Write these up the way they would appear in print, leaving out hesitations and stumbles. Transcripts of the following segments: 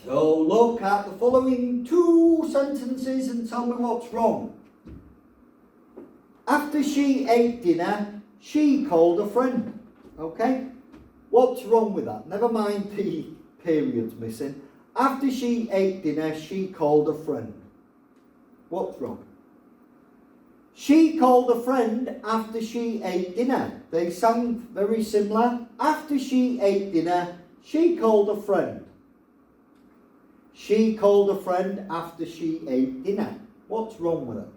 So look at the following two sentences and tell me what's wrong. After she ate dinner, she called a friend. Okay? What's wrong with that? Never mind the periods missing. After she ate dinner, she called a friend. What's wrong? She called a friend after she ate dinner. They sound very similar. After she ate dinner, she called a friend. She called a friend after she ate dinner. What's wrong with it?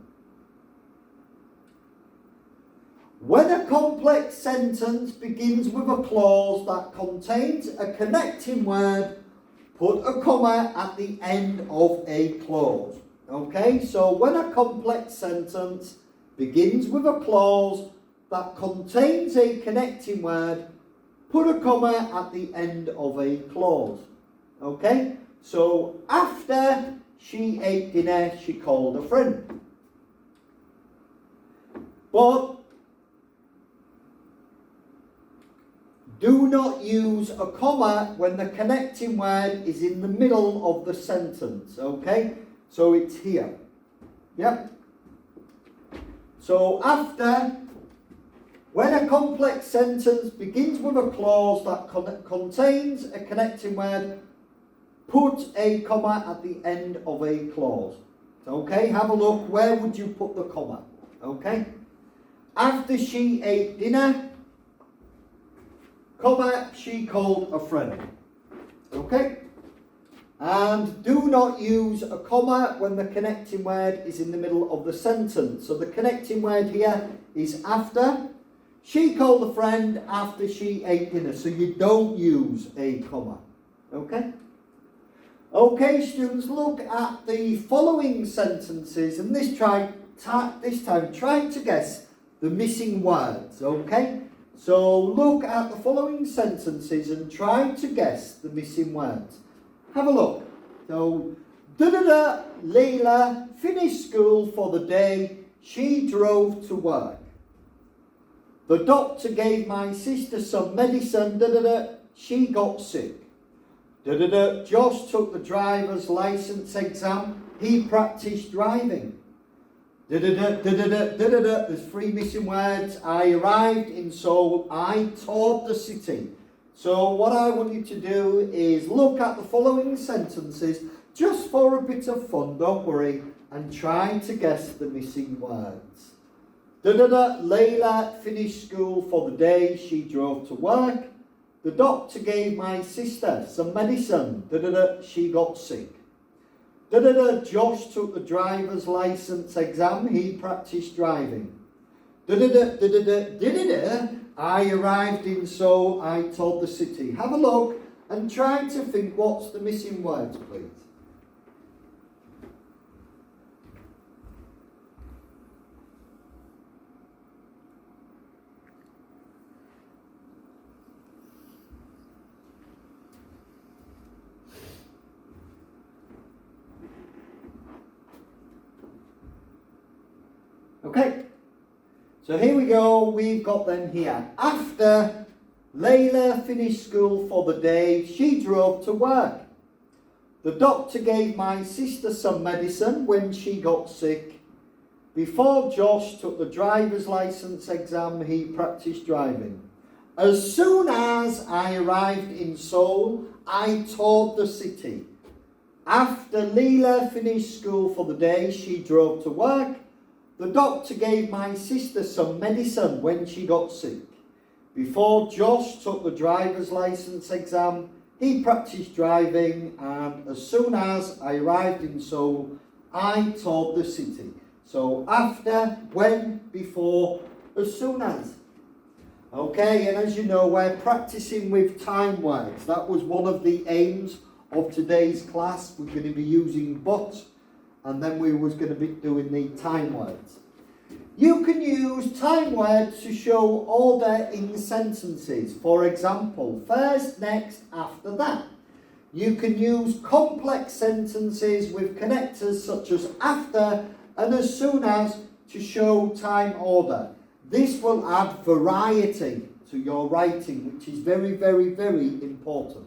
When a complex sentence begins with a clause that contains a connecting word, put a comma at the end of a clause. Okay, so when a complex sentence begins with a clause that contains a connecting word, put a comma at the end of a clause. Okay, so after she ate dinner, she called a friend. But do not use a comma when the connecting word is in the middle of the sentence, okay? So it's here. Yep. So after, when a complex sentence begins with a clause that contains a connecting word, put a comma at the end of a clause. Okay, have a look. Where would you put the comma? Okay. After she ate dinner, comma, she called a friend. Okay? And do not use a comma when the connecting word is in the middle of the sentence. So the connecting word here is after. She called a friend after she ate dinner. So you don't use a comma. Okay? Okay, students, look at the following sentences and this time try to guess the missing words. Okay? So look at the following sentences and try to guess the missing words. Have a look. So, Layla finished school for the day. She drove to work. The doctor gave my sister some medicine. She got sick. Josh took the driver's license exam. He practiced driving. There's three missing words. I arrived in Seoul. I toured the city. So what I want you to do is look at the following sentences just for a bit of fun, don't worry, and try to guess the missing words. Layla finished school for the day. She drove to work. The doctor gave my sister some medicine. She got sick. Josh took the driver's license exam. He practiced driving. I arrived in Seoul. I toured the city. Have a look and try to think what's the missing words, please. Okay, so here we go. We've got them here. After Layla finished school for the day, she drove to work. The doctor gave my sister some medicine when she got sick. Before Josh took the driver's license exam, he practiced driving. As soon as I arrived in Seoul, I toured the city. After Layla finished school for the day, she drove to work. The doctor gave my sister some medicine when she got sick. Before Josh took the driver's license exam, he practiced driving, and as soon as I arrived in Seoul, I toured the city. So after, when, before, as soon as. Okay, and as you know, we're practicing with time words. That was one of the aims of today's class. We're going to be using but, and then we was going to be doing the time words. You can use time words to show order in sentences. For example, first, next, after that. You can use complex sentences with connectors such as after and as soon as to show time order. This will add variety to your writing, which is very, very, very important.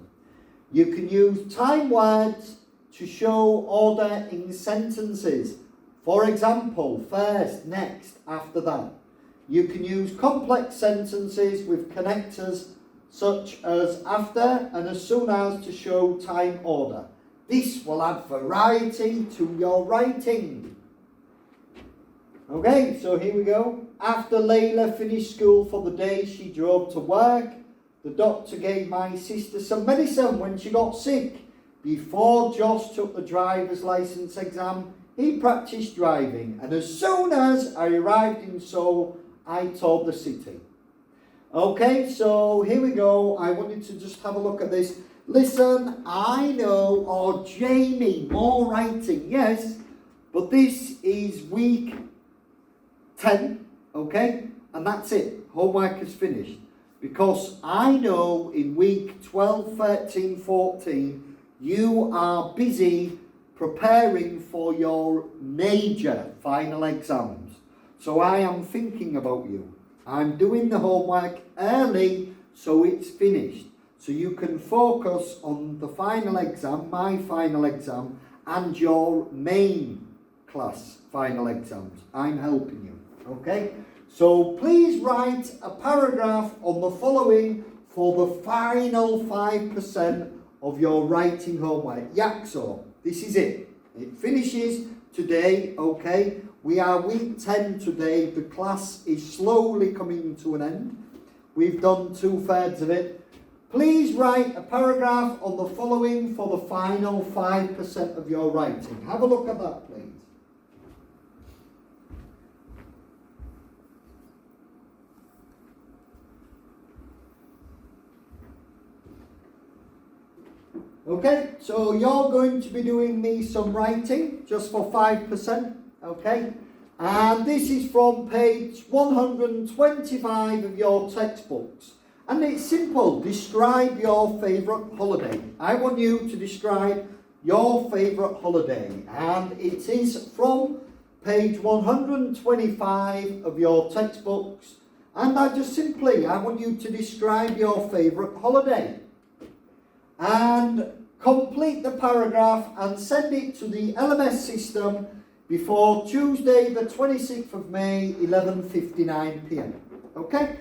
You can use time words to show order in sentences. For example, first, next, after that. You can use complex sentences with connectors such as after and as soon as to show time order. This will add variety to your writing. Okay, so here we go. After Layla finished school for the day, she drove to work. The doctor gave my sister some medicine when she got sick. Before Josh took the driver's license exam, he practiced driving. And as soon as I arrived in Seoul, I toured the city. Okay, so here we go. I wanted to just have a look at this. Listen, I know, or Jamie, more writing, yes, but this is week 10, okay, and that's it. Homework is finished. Because I know in week 12, 13, 14, you are busy preparing for your major final exams. So I am thinking about you. I'm doing the homework early so it's finished. So you can focus on the final exam, my final exam, and your main class final exams. I'm helping you, okay? So please write a paragraph on the following for the final 5% of your writing homework. Yakso, this is it. It finishes today, okay? We are week 10 today. The class is slowly coming to an end. We've done 2/3 of it. Please write a paragraph on the following for the final 5% of your writing. Have a look at that, please. Okay, so you're going to be doing me some writing just for 5%, okay? And this is from page 125 of your textbooks. And it's simple. Describe your favourite holiday. I want you to describe your favourite holiday. And it is from page 125 of your textbooks. And I want you to describe your favourite holiday. And complete the paragraph and send it to the LMS system before Tuesday the 26th of May, 11:59 p.m. Okay?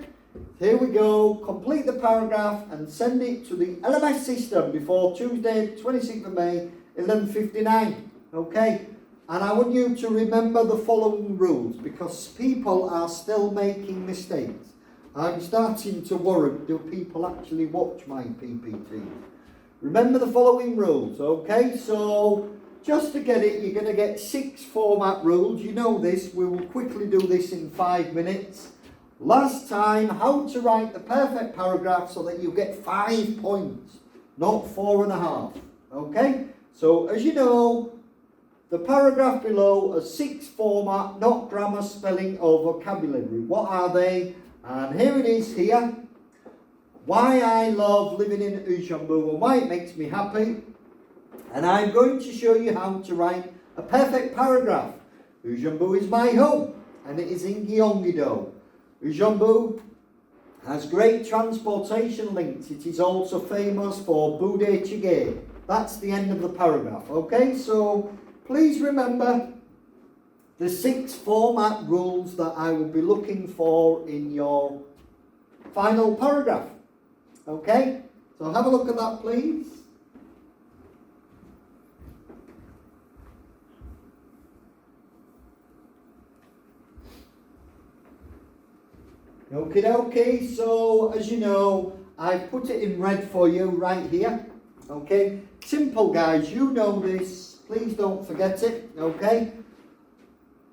Here we go. Complete the paragraph and send it to the LMS system before Tuesday 26th of May, 11:59. Okay? And I want you to remember the following rules because people are still making mistakes. I'm starting to worry, do people actually watch my PPT? Remember the following rules, okay? So, just to get it, you're going to get 6 format rules. You know this. We will quickly do this in 5 minutes. Last time, how to write the perfect paragraph so that you get 5 points, not 4.5. Okay? So, as you know, the paragraph below are 6 format, not grammar, spelling, or vocabulary. What are they? And here it is here. Why I love living in Ujambu and why it makes me happy. And I'm going to show you how to write a perfect paragraph. Ujambu is my home and it is in Gyeonggi-do. Ujambu has great transportation links. It is also famous for Budae Jjigae. That's the end of the paragraph. Okay, so please remember the 6 format rules that I will be looking for in your final paragraph. Okay, so have a look at that, please. Okay, so as you know, I've put it in red for you right here. Okay, simple guys, you know this. Please don't forget it, okay?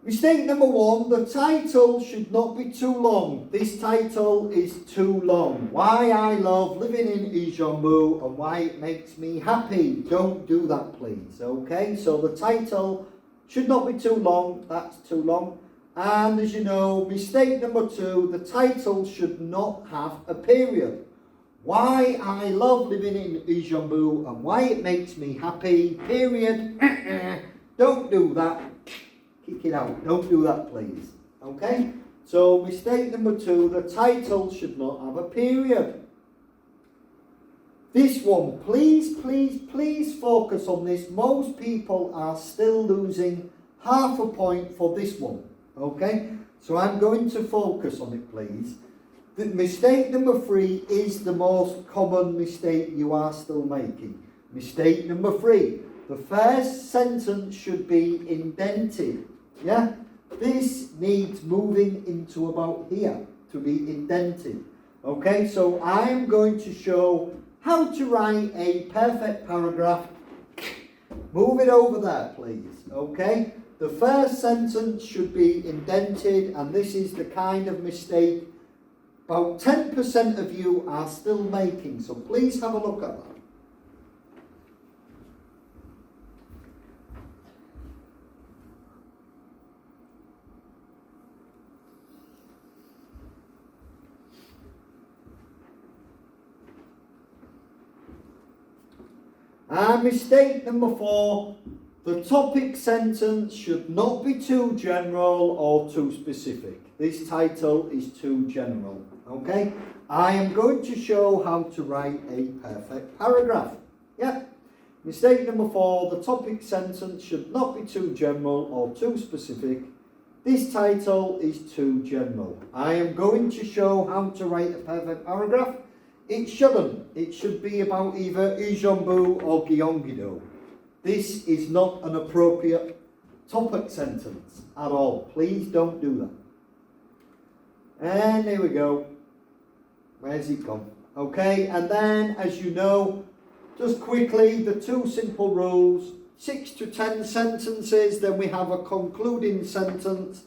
Mistake number 1, the title should not be too long. This title is too long. Why I love living in Ujambu and why it makes me happy. Don't do that, please, okay? So the title should not be too long. That's too long. And as you know, mistake number 2, the title should not have a period. Why I love living in Ujambu and why it makes me happy, period. Don't do that. Kick it out. Don't do that, please. Okay? So, mistake number 2, the title should not have a period. This one, please, please, please focus on this. Most people are still losing half a point for this one. Okay? So I'm going to focus on it, please. The mistake number 3 is the most common mistake you are still making. Mistake number 3. The first sentence should be indented. Yeah? This needs moving into about here to be indented. Okay, so I am going to show how to write a perfect paragraph. Move it over there, please. Okay, the first sentence should be indented, and this is the kind of mistake about 10% of you are still making. So please have a look at that. And mistake number 4, the topic sentence should not be too general or too specific. This title is too general. Okay? I am going to show how to write a perfect paragraph. Yeah? Mistake number 4, the topic sentence should not be too general or too specific. This title is too general. I am going to show how to write a perfect paragraph. It shouldn't. It should be about either Ujumbu or Gyeonggi-do. This is not an appropriate topic sentence at all. Please don't do that. And there we go. Where's it gone? Okay, and then, as you know, just quickly, the 2 simple rules. 6 to 10 sentences, then we have a concluding sentence,